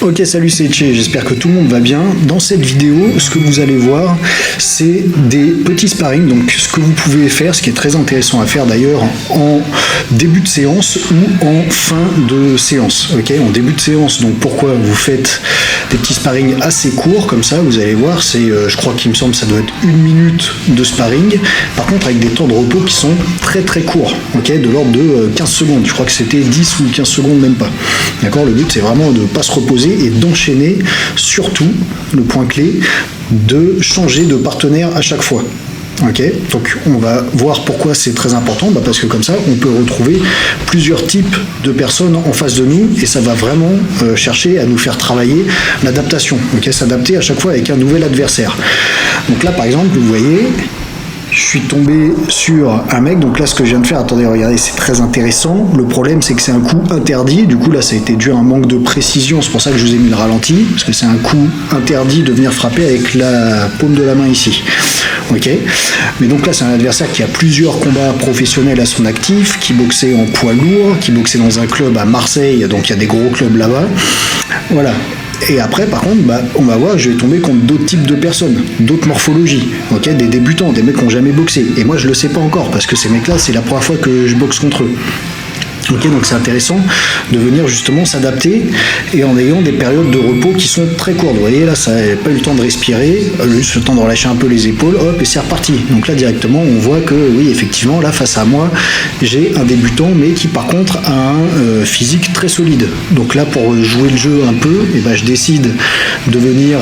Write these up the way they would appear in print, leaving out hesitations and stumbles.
Ok, salut, c'est Tché, j'espère que tout le monde va bien. Dans cette vidéo, ce que vous allez voir, c'est des petits sparring, donc ce que vous pouvez faire, ce qui est très intéressant à faire d'ailleurs en début de séance ou en fin de séance. Ok, en début de séance, donc pourquoi vous faites des petits sparring assez courts, comme ça, vous allez voir, c'est, je crois qu'il me semble, ça doit être 1 minute de sparring, par contre avec des temps de repos qui sont très très courts, ok, de l'ordre de 15 secondes, je crois que c'était 10 ou 15 secondes, même pas. D'accord, le but c'est vraiment de ne pas se reposer et d'enchaîner, surtout, le point clé, de changer de partenaire à chaque fois. Ok, donc on va voir pourquoi c'est très important, parce que comme ça on peut retrouver plusieurs types de personnes en face de nous et ça va vraiment chercher à nous faire travailler l'adaptation, ok, s'adapter à chaque fois avec un nouvel adversaire. Donc là par exemple vous voyez, je suis tombé sur un mec, donc là ce que je viens de faire, attendez, regardez, c'est très intéressant. Le problème c'est que c'est un coup interdit, du coup là ça a été dû à un manque de précision, c'est pour ça que je vous ai mis le ralenti, parce que c'est un coup interdit de venir frapper avec la paume de la main ici. Ok, mais donc là c'est un adversaire qui a plusieurs combats professionnels à son actif, qui boxait en poids lourd, qui boxait dans un club à Marseille, donc il y a des gros clubs là-bas, voilà. Et après, par contre, on va voir, je vais tomber contre d'autres types de personnes, d'autres morphologies, ok, des débutants, des mecs qui n'ont jamais boxé. Et moi, je le sais pas encore, parce que ces mecs-là, c'est la première fois que je boxe contre eux. Ok, donc c'est intéressant de venir justement s'adapter et en ayant des périodes de repos qui sont très courtes. Vous voyez là, ça n'a pas eu le temps de respirer, juste le temps de relâcher un peu les épaules, hop, et c'est reparti. Donc là directement, on voit que oui, effectivement, là face à moi, j'ai un débutant, mais qui par contre a un physique très solide. Donc là, pour jouer le jeu un peu, et je décide de venir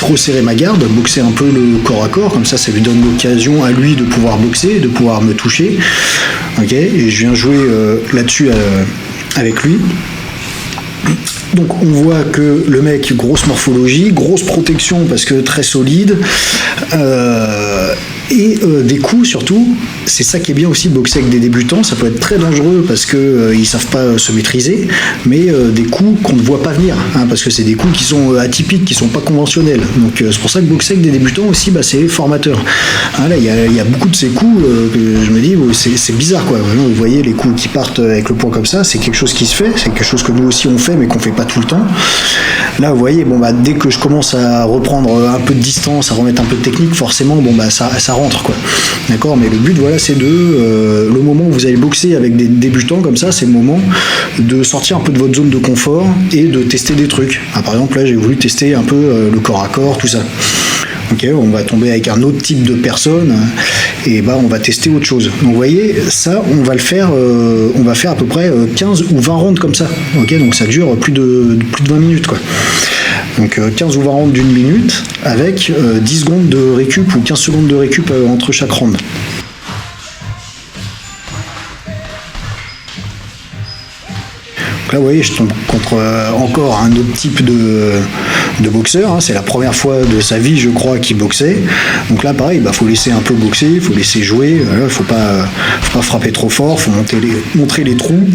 resserrer ma garde, boxer un peu le corps à corps, comme ça lui donne l'occasion à lui de pouvoir boxer, de pouvoir me toucher. Ok, et je viens jouer là-dessus avec lui. Donc on voit que le mec, grosse morphologie, grosse protection parce que très solide, et des coups surtout. C'est ça qui est bien aussi de boxer avec des débutants, ça peut être très dangereux parce que ils savent pas se maîtriser, mais des coups qu'on ne voit pas venir, parce que c'est des coups qui sont atypiques, qui sont pas conventionnels. Donc c'est pour ça que boxer avec des débutants aussi, c'est formateur. Là il y a beaucoup de ces coups que je me dis, c'est bizarre quoi. Vraiment, vous voyez les coups qui partent avec le poing comme ça, c'est quelque chose qui se fait, c'est quelque chose que nous aussi on fait, mais qu'on fait pas tout le temps. Là vous voyez, dès que je commence à reprendre un peu de distance, à remettre un peu de technique, forcément ça rentre quoi. D'accord, mais le but voilà, c'est de le moment où vous allez boxer avec des débutants comme ça, c'est le moment de sortir un peu de votre zone de confort et de tester des trucs. Par exemple là j'ai voulu tester un peu le corps à corps, tout ça. Ok, on va tomber avec un autre type de personne et on va tester autre chose. Donc vous voyez, ça on va le faire, on va faire à peu près 15 ou 20 rounds comme ça. Ok, donc ça dure plus de 20 minutes quoi. Donc 15 ou 20 rounds d'1 minute avec 10 secondes de récup ou 15 secondes de récup entre chaque round. Donc là, vous voyez, je tombe contre encore un autre type de boxeur. C'est la première fois de sa vie, je crois, qu'il boxait. Donc là, pareil, faut laisser un peu boxer, il faut laisser jouer. Il faut pas frapper trop fort, faut montrer les trous,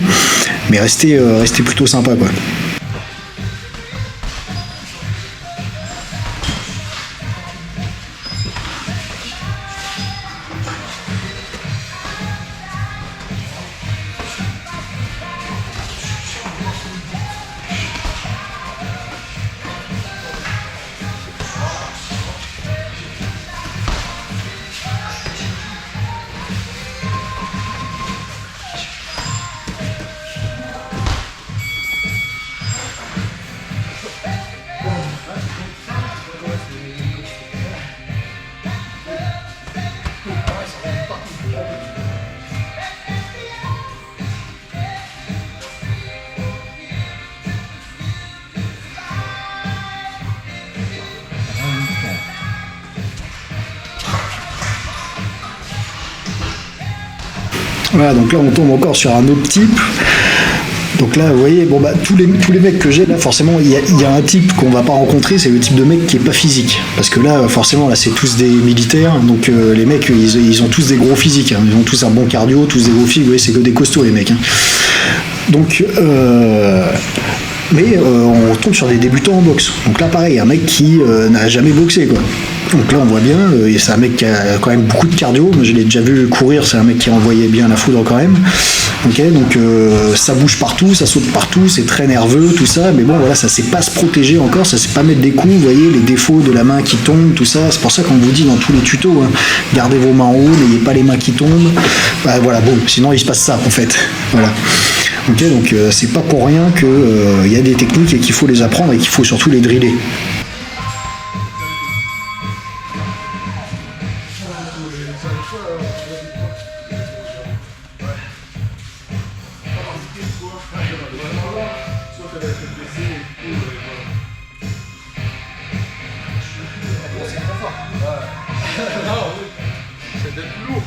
mais rester plutôt sympa, quoi. Voilà, donc là on tombe encore sur un autre type. Donc là, vous voyez, tous les mecs que j'ai là, forcément, il y a un type qu'on va pas rencontrer, c'est le type de mec qui est pas physique. Parce que là, forcément, là, c'est tous des militaires, donc les mecs, ils ont tous des gros physiques, ils ont tous un bon cardio, tous des gros physiques, vous voyez, c'est que des costauds les mecs. Donc, mais on tombe sur des débutants en boxe. Donc là, pareil, un mec qui n'a jamais boxé, quoi. Donc là, on voit bien, c'est un mec qui a quand même beaucoup de cardio. Moi, je l'ai déjà vu courir, c'est un mec qui envoyait bien la foudre quand même. Ok, donc ça bouge partout, ça saute partout, c'est très nerveux, tout ça, mais bon voilà, ça sait pas se protéger encore, ça sait pas mettre des coups, vous voyez, les défauts de la main qui tombe, tout ça, c'est pour ça qu'on vous dit dans tous les tutos, hein, gardez vos mains en haut, n'ayez pas les mains qui tombent, bah voilà, bon, sinon il se passe ça en fait, voilà. Ok, donc c'est pas pour rien que y a des techniques et qu'il faut les apprendre et qu'il faut surtout les driller. C'est d'être lourd.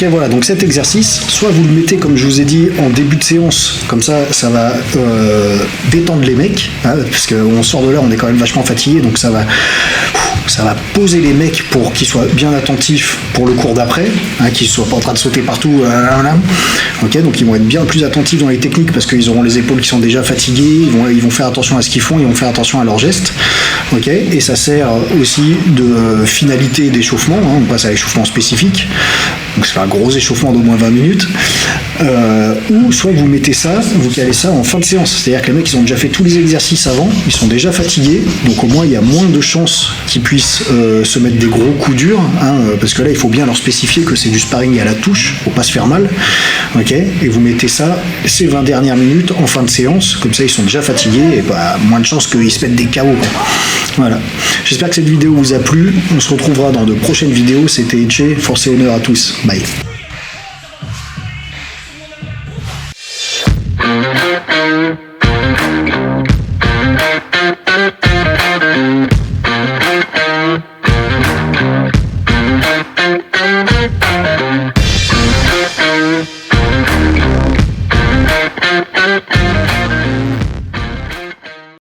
Ok, voilà, donc cet exercice, soit vous le mettez, comme je vous ai dit, en début de séance, comme ça va détendre les mecs, hein, parce qu'on sort de là, on est quand même vachement fatigué, donc ça va poser les mecs pour qu'ils soient bien attentifs pour le cours d'après, hein, qu'ils ne soient pas en train de sauter partout. Ok, donc ils vont être bien plus attentifs dans les techniques parce qu'ils auront les épaules qui sont déjà fatiguées, ils vont faire attention à ce qu'ils font, ils vont faire attention à leurs gestes. Ok, et ça sert aussi de finalité d'échauffement, hein, on passe à l'échauffement spécifique, donc c'est un gros échauffement d'au moins 20 minutes. Ou soit vous mettez ça, vous calez ça en fin de séance, c'est-à-dire que les mecs ils ont déjà fait tous les exercices avant, ils sont déjà fatigués, donc au moins il y a moins de chances qu'ils puissent se mettre des gros coups durs, hein, parce que là il faut bien leur spécifier que c'est du sparring à la touche, faut pas se faire mal. Ok, et vous mettez ça ces 20 dernières minutes en fin de séance, comme ça ils sont déjà fatigués et moins de chances qu'ils se mettent des KO. Voilà, j'espère que cette vidéo vous a plu, on se retrouvera dans de prochaines vidéos. C'était Etche, force et honneur à tous, bye.